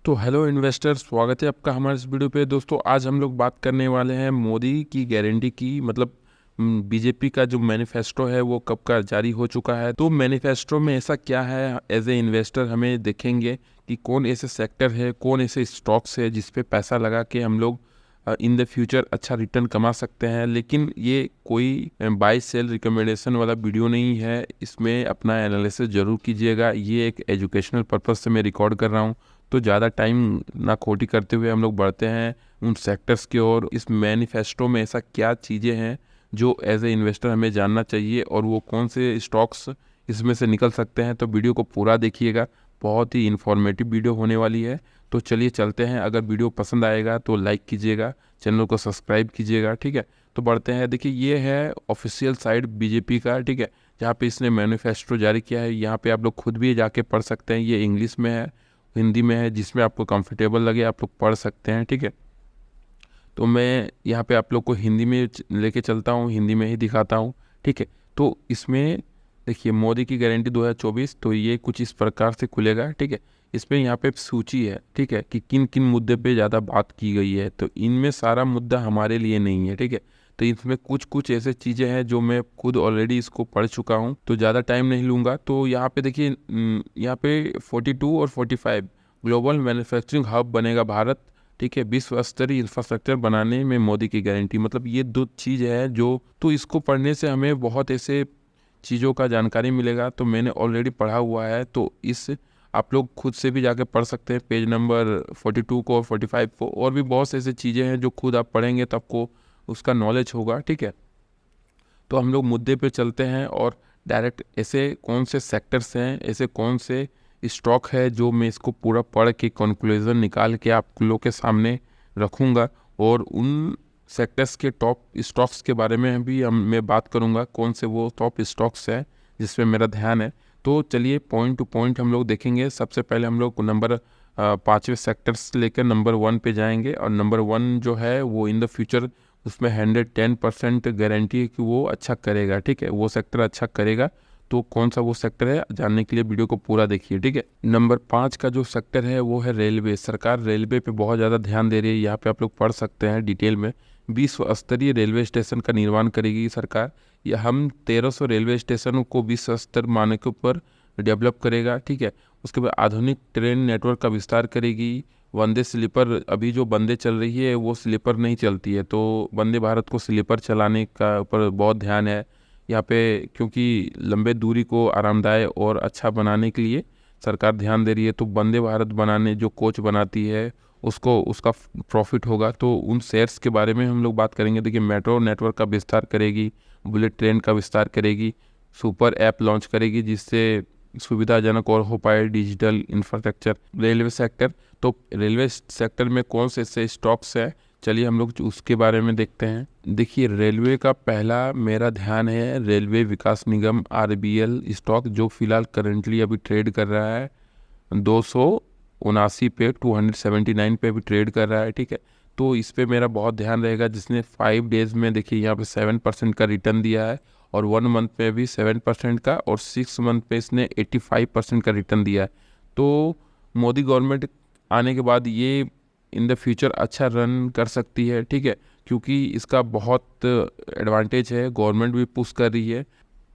तो hello investors, स्वागत है आपका हमारे इस वीडियो पे। दोस्तों, आज हम लोग बात करने वाले हैं मोदी की गारंटी की। मतलब बीजेपी का जो मैनिफेस्टो है वो कब का जारी हो चुका है। तो मैनिफेस्टो में ऐसा क्या है, एज ए इन्वेस्टर हमें देखेंगे कि कौन ऐसे सेक्टर है, कौन ऐसे स्टॉक्स है जिस पे पैसा लगा के हम लोग इन द फ्यूचर अच्छा रिटर्न कमा सकते हैं। लेकिन ये कोई बाय सेल रिकमेंडेशन वाला वीडियो नहीं है, इसमें अपना एनालिसिस जरूर कीजिएगा। ये एक एजुकेशनल पर्पज़ से मैं रिकॉर्ड कर रहा हूँ। तो ज़्यादा टाइम ना खोटी करते हुए हम लोग बढ़ते हैं उन सेक्टर्स की ओर। इस मैनिफेस्टो में ऐसा क्या चीज़ें हैं जो एज ए इन्वेस्टर हमें जानना चाहिए और वो कौन से स्टॉक्स इसमें से निकल सकते हैं। तो वीडियो को पूरा देखिएगा, बहुत ही इन्फॉर्मेटिव वीडियो होने वाली है। तो चलिए चलते हैं। अगर वीडियो पसंद आएगा तो लाइक कीजिएगा, चैनल को सब्सक्राइब कीजिएगा, ठीक है। तो बढ़ते हैं। देखिए, ये है ऑफिशियल साइट बीजेपी का, ठीक है, जहाँ पे इसने मैनिफेस्टो जारी किया है। यहाँ पे आप लोग खुद भी जाके पढ़ सकते हैं। ये इंग्लिश में है, हिंदी में है, जिसमें आपको कंफर्टेबल लगे आप लोग पढ़ सकते हैं, ठीक है। तो मैं यहाँ पे आप लोग को हिंदी में लेके चलता हूँ, हिंदी में ही दिखाता हूँ, ठीक है। तो इसमें देखिए, मोदी की गारंटी 2024, तो ये कुछ इस प्रकार से खुलेगा, ठीक है। इसमें यहाँ पे सूची है, ठीक है, कि किन किन मुद्दे पे ज़्यादा बात की गई है। तो इनमें सारा मुद्दा हमारे लिए नहीं है, ठीक है। तो इसमें कुछ कुछ ऐसे चीज़ें हैं जो मैं खुद ऑलरेडी इसको पढ़ चुका हूँ, तो ज़्यादा टाइम नहीं लूँगा। तो यहाँ पे देखिए, यहाँ पे 42 और 45 ग्लोबल मैन्युफैक्चरिंग हब बनेगा भारत, ठीक है। विश्व स्तरीय इंफ्रास्ट्रक्चर बनाने में मोदी की गारंटी। मतलब ये दो चीज़ है जो, तो इसको पढ़ने से हमें बहुत ऐसे चीज़ों का जानकारी मिलेगा। तो मैंने ऑलरेडी पढ़ा हुआ है, तो इस आप लोग खुद से भी जाके पढ़ सकते हैं पेज नंबर 42 को और 45 को। और भी बहुत से ऐसी चीज़ें हैं जो खुद आप पढ़ेंगे तो आपको उसका नॉलेज होगा, ठीक है। तो हम लोग मुद्दे पे चलते हैं और डायरेक्ट ऐसे कौन से सेक्टर्स हैं, ऐसे कौन से स्टॉक है जो मैं इसको पूरा पढ़ के कंक्लूजन निकाल के आप लोग के सामने रखूँगा। और उन सेक्टर्स के टॉप स्टॉक्स के बारे में भी मैं बात करूँगा, कौन से वो टॉप स्टॉक्स हैं जिसमें मेरा ध्यान है। तो चलिए पॉइंट टू पॉइंट हम लोग देखेंगे। सबसे पहले हम लोग नंबर 5वें सेक्टर्स से लेकर नंबर 1 पे जाएंगे। और नंबर 1 जो है वो इन द फ्यूचर, उसमें 110% गारंटी है कि वो अच्छा करेगा, ठीक है, वो सेक्टर अच्छा करेगा। तो कौन सा वो सेक्टर है जानने के लिए वीडियो को पूरा देखिए, ठीक है। नंबर 5 का जो सेक्टर है वो है रेलवे। सरकार रेलवे पे बहुत ज़्यादा ध्यान दे रही है, यहाँ पे आप लोग पढ़ सकते हैं डिटेल में। विश्व स्तरीय रेलवे स्टेशन का निर्माण करेगी सरकार। या हम 1300 रेलवे स्टेशनों को विश्व स्तर मानकों पर डेवलप करेगा, ठीक है। उसके बाद आधुनिक ट्रेन नेटवर्क का विस्तार करेगी। वंदे स्लीपर, अभी जो वंदे चल रही है वो स्लीपर नहीं चलती है, तो वंदे भारत को स्लीपर चलाने का ऊपर बहुत ध्यान है यहाँ पे, क्योंकि लंबे दूरी को आरामदायक और अच्छा बनाने के लिए सरकार ध्यान दे रही है। तो वंदे भारत बनाने जो कोच बनाती है उसको, उसका प्रॉफिट होगा। तो उन शेयर्स के बारे में हम लोग बात करेंगे। देखिए, मेट्रो नेटवर्क का विस्तार करेगी, बुलेट ट्रेन का विस्तार करेगी, सुपर ऐप लॉन्च करेगी जिससे सुविधाजनक और हो पाए डिजिटल इंफ्रास्ट्रक्चर। रेलवे सेक्टर, तो रेलवे सेक्टर में कौन से ऐसे स्टॉक्स हैं, चलिए हम लोग उसके बारे में देखते हैं। देखिए, रेलवे का पहला मेरा ध्यान है रेलवे विकास निगम RBL स्टॉक, जो फिलहाल करंटली अभी ट्रेड कर रहा है 279 पे, 279 पे भी ट्रेड कर रहा है, ठीक है। तो इस पे मेरा बहुत ध्यान रहेगा, जिसने 5 डेज में देखिए यहाँ पे 7% का रिटर्न दिया है, और 1 मंथ में भी 7% का, और 6 मंथ पे इसने 85% का रिटर्न दिया है। तो मोदी गवर्नमेंट आने के बाद ये इन द फ्यूचर अच्छा रन कर सकती है, ठीक है, क्योंकि इसका बहुत एडवांटेज है, गवर्नमेंट भी पुश कर रही है।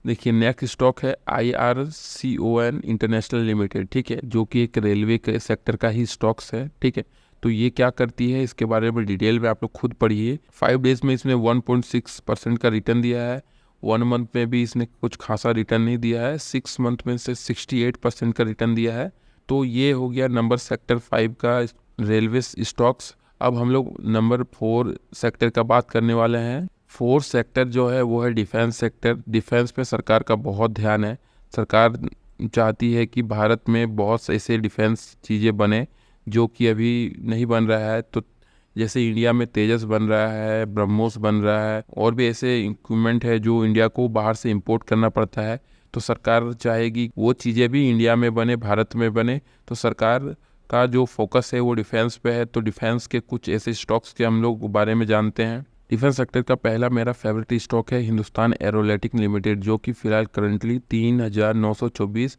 देखिए, नेक्स्ट स्टॉक है IRCON इंटरनेशनल लिमिटेड, ठीक है, जो कि एक रेलवे के सेक्टर का ही स्टॉक्स है, ठीक है। तो ये क्या करती है इसके बारे में डिटेल में आप लोग खुद पढ़िए। 5 डेज में इसने 1.6% का रिटर्न दिया है, 1 मंथ में भी इसने कुछ खासा रिटर्न नहीं दिया है, 6 मंथ में से 68% का रिटर्न दिया है। तो ये हो गया नंबर सेक्टर 5 का रेलवे स्टॉक्स। अब हम लोग नंबर 4 सेक्टर का बात करने वाले हैं। 4 सेक्टर जो है वो है डिफेंस सेक्टर। डिफेंस पे सरकार का बहुत ध्यान है। सरकार चाहती है कि भारत में बहुत से ऐसे डिफेंस चीज़ें बने जो कि अभी नहीं बन रहा है। तो जैसे इंडिया में तेजस बन रहा है, ब्रह्मोस बन रहा है, और भी ऐसे इक्विपमेंट है जो इंडिया को बाहर से इंपोर्ट करना पड़ता है। तो सरकार चाहेगी वो चीज़ें भी इंडिया में बने, भारत में बने। तो सरकार का जो फोकस है वो डिफेंस पे है। तो डिफेंस के कुछ ऐसे स्टॉक्स के हम लोग बारे में जानते हैं, डिफेंस सेक्टर का पहला मेरा फेवरेट स्टॉक है हिंदुस्तान एरोनॉटिक्स लिमिटेड, जो कि फिलहाल करंटली 3924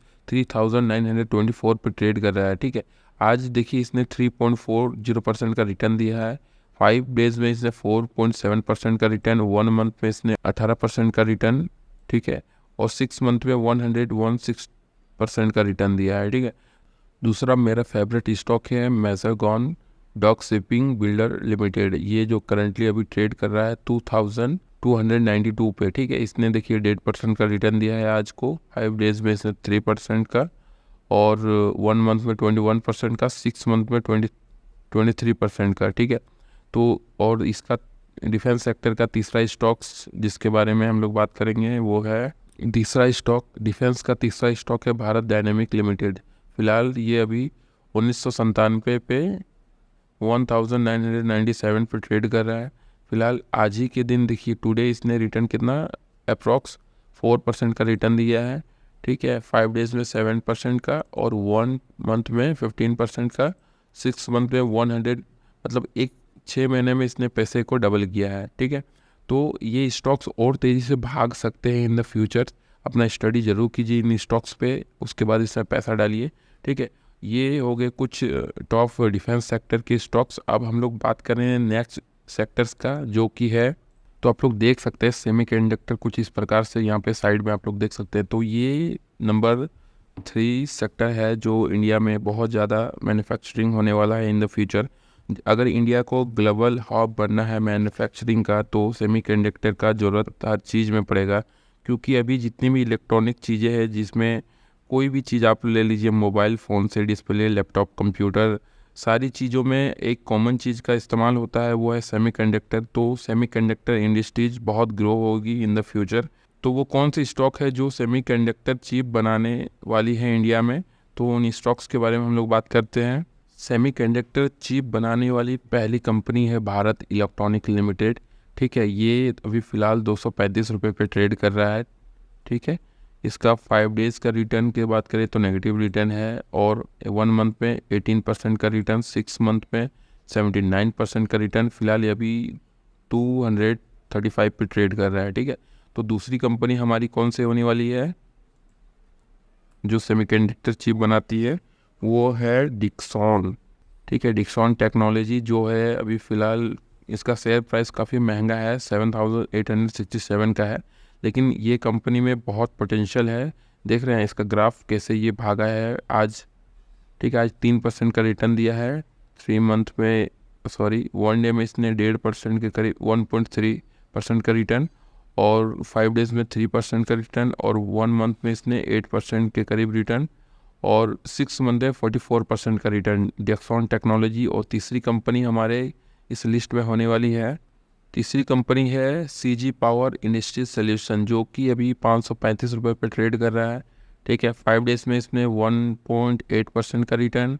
पे ट्रेड कर रहा है। ठीक है, आज देखिए इसने 3.40% का रिटर्न दिया है। 5 डेज में इसने 4.7% का रिटर्न, 1 मंथ में इसने 18% का रिटर्न, ठीक है, और 6 मंथ में 116% का रिटर्न दिया है। ठीक है, दूसरा मेरा फेवरेट स्टॉक है मैज़रगॉन डॉक शिपिंग बिल्डर लिमिटेड, ये जो करंटली अभी ट्रेड कर रहा है 2292 पे। ठीक है, इसने देखिए 1.5% का रिटर्न दिया है आज को, 5 डेज में इसने 3% का, और 1 मंथ में 21% का, 6 मंथ में 23% का। ठीक है, तो और इसका डिफेंस सेक्टर का तीसरा स्टॉक्स जिसके बारे में हम लोग बात करेंगे वो है डिफेंस का तीसरा स्टॉक है भारत डायनेमिक लिमिटेड। फिलहाल ये अभी 1997 पे 1997 पे ट्रेड कर रहा है। फिलहाल आज ही के दिन देखिए टुडे इसने रिटर्न कितना अप्रॉक्स 4% का रिटर्न दिया है। ठीक है, 5 डेज में 7% का, और 1 मंथ में 15% का, 6 मंथ में 100, मतलब 6 महीने में इसने पैसे को डबल किया है। ठीक है, तो ये स्टॉक्स और तेज़ी से भाग सकते हैं इन द फ्यूचर। अपना स्टडी जरूर कीजिए इन स्टॉक्स पे, उसके बाद इसमें पैसा डालिए। ठीक है, ये हो गए कुछ टॉप डिफेंस सेक्टर के स्टॉक्स। अब हम लोग बात करें नेक्स्ट सेक्टर्स का, जो कि है, तो आप लोग देख सकते हैं सेमीकंडक्टर कुछ इस प्रकार से यहाँ पे साइड में आप लोग देख सकते हैं। तो ये नंबर 3 सेक्टर है जो इंडिया में बहुत ज़्यादा मैन्युफैक्चरिंग होने वाला है इन द फ्यूचर। अगर इंडिया को ग्लोबल हब बनना है मैन्युफैक्चरिंग का, तो सेमीकंडक्टर का ज़रूरत हर चीज़ में पड़ेगा, क्योंकि अभी जितनी भी इलेक्ट्रॉनिक चीज़ें हैं, जिसमें कोई भी चीज़ आप ले लीजिए, मोबाइल फ़ोन से डिस्प्ले, लैपटॉप, कंप्यूटर, सारी चीज़ों में एक कॉमन चीज़ का इस्तेमाल होता है, वो है सेमीकंडक्टर। तो सेमीकंडक्टर इंडस्ट्रीज बहुत ग्रो होगी इन द फ्यूचर। तो वो कौन सी स्टॉक है जो सेमीकंडक्टर चिप बनाने वाली है इंडिया में, तो उन स्टॉक्स के बारे में हम लोग बात करते हैं। सेमीकंडक्टर चिप बनाने वाली पहली कंपनी है भारत इलेक्ट्रॉनिक लिमिटेड। ठीक है, ये अभी फ़िलहाल 235 रुपये पे ट्रेड कर रहा है। ठीक है, इसका 5 डेज़ का रिटर्न की बात करें तो नेगेटिव रिटर्न है, और 1 मंथ में 18% का रिटर्न, 6 मंथ में 79% का रिटर्न। फिलहाल ये अभी 235 पे ट्रेड कर रहा है। ठीक है, तो दूसरी कंपनी हमारी कौन सी होने वाली है जो सेमीकंडक्टर चिप बनाती है, वो है डिक्सॉन। ठीक है, डिक्सॉन टेक्नोलॉजी जो है अभी फ़िलहाल इसका शेयर प्राइस काफ़ी महंगा है, 7,867 का है, लेकिन ये कंपनी में बहुत पोटेंशियल है। देख रहे हैं इसका ग्राफ कैसे ये भागा है आज। ठीक है, आज 3% का रिटर्न दिया है, 3 मंथ में 1 डे में इसने 1.5% के करीब 1.3% का रिटर्न, और 5 डेज़ में 3% का रिटर्न, और 1 मंथ में इसने 8% के करीब रिटर्न, और 6 मंथ में 44% का रिटर्न। Dixon technology. और तीसरी कंपनी हमारे इस लिस्ट में होने वाली है, तीसरी कंपनी है सीजी पावर इंडस्ट्रीज सॉल्यूशन, जो कि अभी 535 रुपये पर ट्रेड कर रहा है। ठीक है, 5 डेज़ में इसने 1.8% का रिटर्न,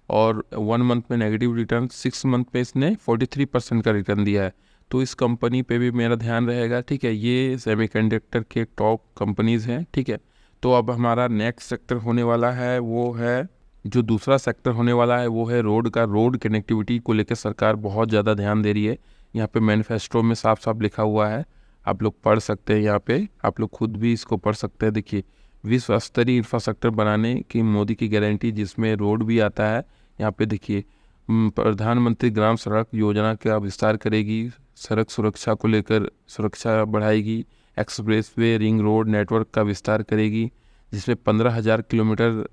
और 1 मंथ में नेगेटिव रिटर्न, 6 मंथ में इसने 43% का रिटर्न दिया है। तो इस कंपनी पे भी मेरा ध्यान रहेगा। ठीक है, ये सेमीकंडक्टर के टॉप कंपनीज़ हैं। ठीक है, तो अब हमारा नेक्स्ट सेक्टर होने वाला है, वो है जो दूसरा सेक्टर होने वाला है वो है रोड का। रोड कनेक्टिविटी को लेकर सरकार बहुत ज़्यादा ध्यान दे रही है। यहाँ पे मैनिफेस्टो में साफ साफ लिखा हुआ है, आप लोग पढ़ सकते हैं, यहाँ पे आप लोग खुद भी इसको पढ़ सकते हैं। देखिए, विश्व स्तरीय इंफ्रास्ट्रक्चर बनाने की मोदी की गारंटी, जिसमें रोड भी आता है। यहाँ पे देखिए, प्रधानमंत्री ग्राम सड़क योजना का विस्तार करेगी, सड़क सुरक्षा को लेकर सुरक्षा बढ़ाएगी, एक्सप्रेसवे रिंग रोड नेटवर्क का विस्तार करेगी, जिसमें 15,000 किलोमीटर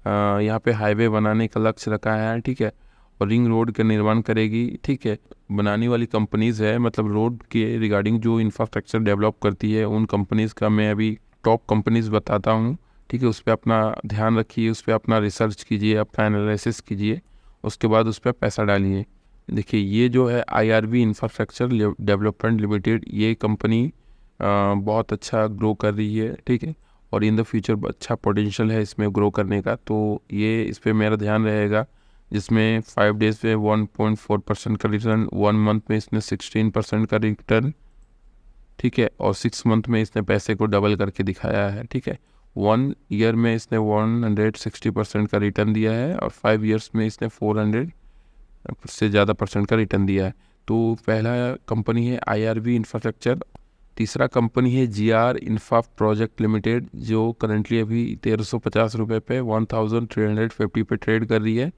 यहाँ पे हाईवे बनाने का लक्ष्य रखा है। ठीक है, और रिंग रोड का निर्माण करेगी। ठीक है, बनाने वाली कंपनीज़ है, मतलब रोड के रिगार्डिंग जो इंफ्रास्ट्रक्चर डेवलप करती है, उन कंपनीज़ का मैं अभी टॉप कंपनीज़ बताता हूँ। ठीक है, उस पर अपना ध्यान रखिए, उस पर अपना रिसर्च कीजिए, अपना एनालिसिस कीजिए, उसके बाद उस पर पैसा डालिए। देखिए, ये जो है IRB इंफ्रास्ट्रक्चर डेवलपमेंट लिमिटेड, ये कंपनी बहुत अच्छा ग्रो कर रही है। ठीक है, और इन द फ्यूचर अच्छा पोटेंशियल है इसमें ग्रो करने का, तो ये इस पर मेरा ध्यान रहेगा। जिसमें 5 डेज़ में 1.4% का रिटर्न, 1 मंथ में इसने 16% का रिटर्न। ठीक है, और 6 मंथ में इसने पैसे को डबल करके दिखाया है। ठीक है, 1 ईयर में इसने 160% का रिटर्न दिया है, और 5 ईयर्स में इसने 400 से ज़्यादा % का रिटर्न दिया है। तो पहला कंपनी है IRV इंफ्रास्ट्रक्चर, तीसरा कंपनी है GR इंफ्रा प्रोजेक्ट लिमिटेड जो करंटली अभी 1350 रुपये पे 1350 पे ट्रेड कर रही है।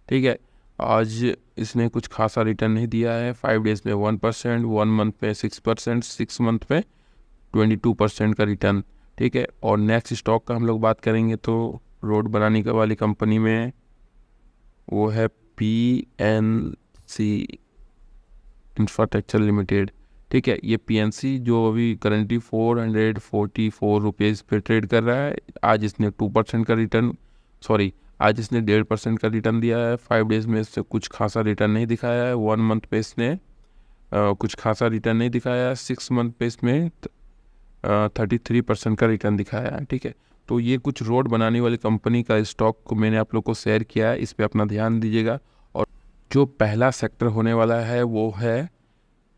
ठीक है, आज इसने कुछ खासा रिटर्न नहीं दिया है। 5 डेज़ में 1%, 1 मंथ पे 6%, 6 मंथ पे 22% का रिटर्न। ठीक है, और नेक्स्ट स्टॉक का हम लोग बात करेंगे तो रोड बनाने का वाली कंपनी में वो है PNC इंफ्रास्ट्रक्चर लिमिटेड। ठीक है, ये PNC जो अभी करंटली 444 रुपीज़ पे ट्रेड कर रहा है। आज इसने 2% का रिटर्न, सॉरी आज इसने 1.5% का रिटर्न दिया है। 5 डेज़ में इससे कुछ खासा रिटर्न नहीं दिखाया है। 1 मंथ पे इसने कुछ खासा रिटर्न नहीं दिखाया है। 6 मंथ पे इसमें 33% का रिटर्न दिखाया है। ठीक है, तो ये कुछ रोड बनाने वाली कंपनी का स्टॉक को मैंने आप लोग को शेयर किया है, इस पर अपना ध्यान दीजिएगा। और जो पहला सेक्टर होने वाला है वो है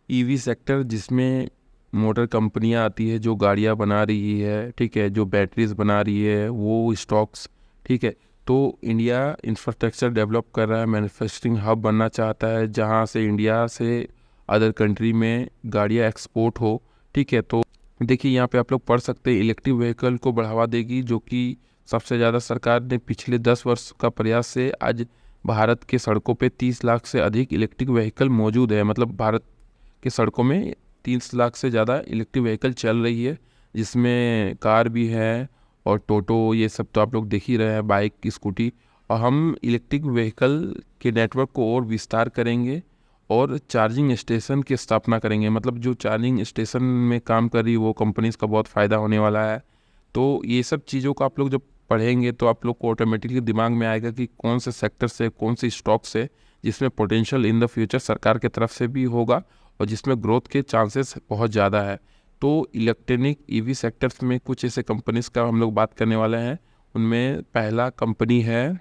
EV सेक्टर, जिसमें मोटर कंपनियां आती है जो गाड़ियां बना रही है। ठीक है, जो बैटरीज बना रही है वो स्टॉक्स। ठीक है, तो इंडिया इंफ्रास्ट्रक्चर डेवलप कर रहा है, मैन्युफैक्चरिंग हब बनना चाहता है जहां से इंडिया से अदर कंट्री में गाड़ियां एक्सपोर्ट हो। ठीक है, तो देखिए यहाँ पे आप लोग पढ़ सकते हैं इलेक्ट्रिक व्हीकल को बढ़ावा देगी, जो कि सबसे ज़्यादा सरकार ने पिछले 10 वर्ष का प्रयास से आज भारत के सड़कों पे 30 लाख से अधिक इलेक्ट्रिक व्हीकल मौजूद है। मतलब भारत की सड़कों में 30 लाख से ज़्यादा इलेक्ट्रिक व्हीकल चल रही है, जिसमें कार भी है और टोटो, ये सब तो आप लोग देख ही रहे हैं, बाइक स्कूटी। और हम इलेक्ट्रिक व्हीकल के नेटवर्क को और विस्तार करेंगे और चार्जिंग स्टेशन की स्थापना करेंगे। मतलब जो चार्जिंग स्टेशन में काम कर रही वो कंपनीज का बहुत फ़ायदा होने वाला है। तो ये सब चीज़ों को आप लोग जब पढ़ेंगे तो आप लोग को ऑटोमेटिकली दिमाग में आएगा कि कौन से सेक्टर से, कौन सी स्टॉक से जिसमें पोटेंशियल इन द फ्यूचर सरकार की तरफ से भी होगा और जिसमें ग्रोथ के चांसेस बहुत ज़्यादा है। तो इलेक्ट्रॉनिक EV सेक्टर्स में कुछ ऐसे कंपनीज का हम लोग बात करने वाले हैं। उनमें पहला कंपनी है,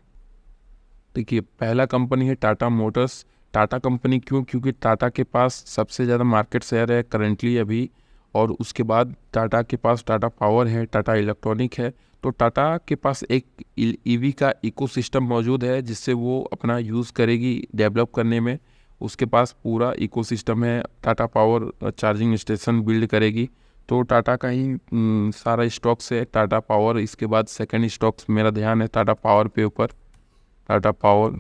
देखिए पहला कंपनी है टाटा मोटर्स। टाटा कंपनी क्यों? क्योंकि टाटा के पास सबसे ज़्यादा मार्केट शेयर है करंटली अभी, और उसके बाद टाटा के पास टाटा पावर है, टाटा इलेक्ट्रॉनिक है। तो टाटा के पास एक EV का इकोसिस्टम मौजूद है जिससे वो अपना यूज़ करेगी डेवलप करने में। उसके पास पूरा इकोसिस्टम है। Tata power charging station build करेगी। तो टाटा का ही सारा स्टॉक्स है, टाटा पावर। इसके बाद सेकंड स्टॉक्स मेरा ध्यान है टाटा पावर पे ऊपर, टाटा पावर,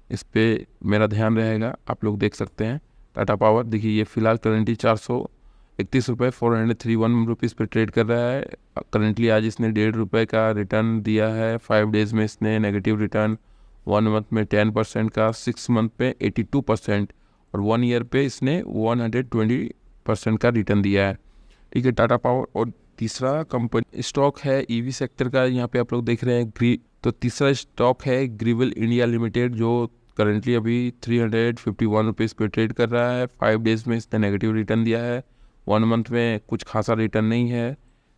इस पर मेरा ध्यान रहेगा। आप लोग देख सकते हैं टाटा पावर। देखिए ये फ़िलहाल करंटली 431 रुपये 431 रुपीज़ पे ट्रेड कर रहा है करंटली। आज इसने 1.5 रुपये का रिटर्न दिया है। 5 डेज़ में इसने नेगेटिव रिटर्न, 1 मंथ में 10% का, 6 मंथ पे 82% और 1 ईयर पे इसने 120% का रिटर्न दिया है। ठीक है, टाटा पावर। और तीसरा कंपनी स्टॉक है EV सेक्टर का, यहाँ पे आप लोग देख रहे हैं तो तीसरा स्टॉक है ग्रिवल इंडिया लिमिटेड, जो करंटली अभी 351 रुपीज़ पे ट्रेड कर रहा है। 5 डेज़ में इसने नेगेटिव रिटर्न दिया है। 1 मंथ में कुछ खासा रिटर्न नहीं है।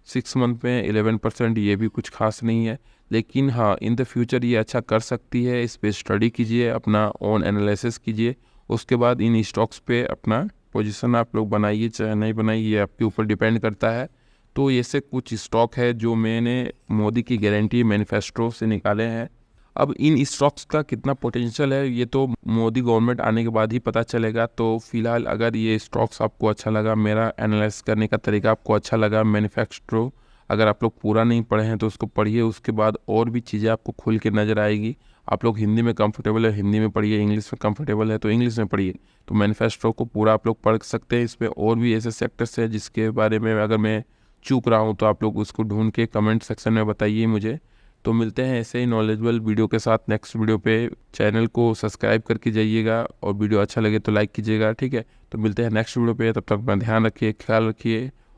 6 मंथ में 11%, ये भी कुछ खास नहीं है। लेकिन हाँ, इन द फ्यूचर ये अच्छा कर सकती है। इस पर स्टडी कीजिए, अपना ओन एनालिसिस कीजिए, उसके बाद इन स्टॉक्स पे अपना पोजीशन आप लोग बनाइए, चाहे नहीं बनाइए, ये आपके ऊपर डिपेंड करता है। तो ये से कुछ स्टॉक है जो मैंने मोदी की गारंटी मैनिफेस्टो से निकाले हैं। अब इन स्टॉक्स का कितना पोटेंशियल है ये तो मोदी गवर्नमेंट आने के बाद ही पता चलेगा। तो फिलहाल अगर ये स्टॉक्स आपको अच्छा लगा, मेरा एनालाइज करने का तरीका आपको अच्छा लगा, मैनिफेस्टो अगर आप लोग पूरा नहीं पढ़े हैं तो उसको पढ़िए। उसके बाद और भी चीज़ें आपको खुल के नज़र आएगी। आप लोग हिंदी में कंफर्टेबल है हिंदी में पढ़िए, इंग्लिश में कंफर्टेबल है तो इंग्लिश में पढ़िए। तो मैनिफेस्टो को पूरा आप लोग पढ़ सकते हैं। इसमें और भी ऐसे सेक्टर्स हैं जिसके बारे में अगर मैं चूक रहा हूँ तो आप लोग उसको ढूंढ के कमेंट सेक्शन में बताइए मुझे। तो मिलते हैं ऐसे ही नॉलेजेबल वीडियो के साथ नेक्स्ट वीडियो पे। चैनल को सब्सक्राइब करके जाइएगा और वीडियो अच्छा लगे तो लाइक कीजिएगा। ठीक है, तो मिलते हैं नेक्स्ट वीडियो पे। तब तक अपना ध्यान रखिए, ख्याल रखिए।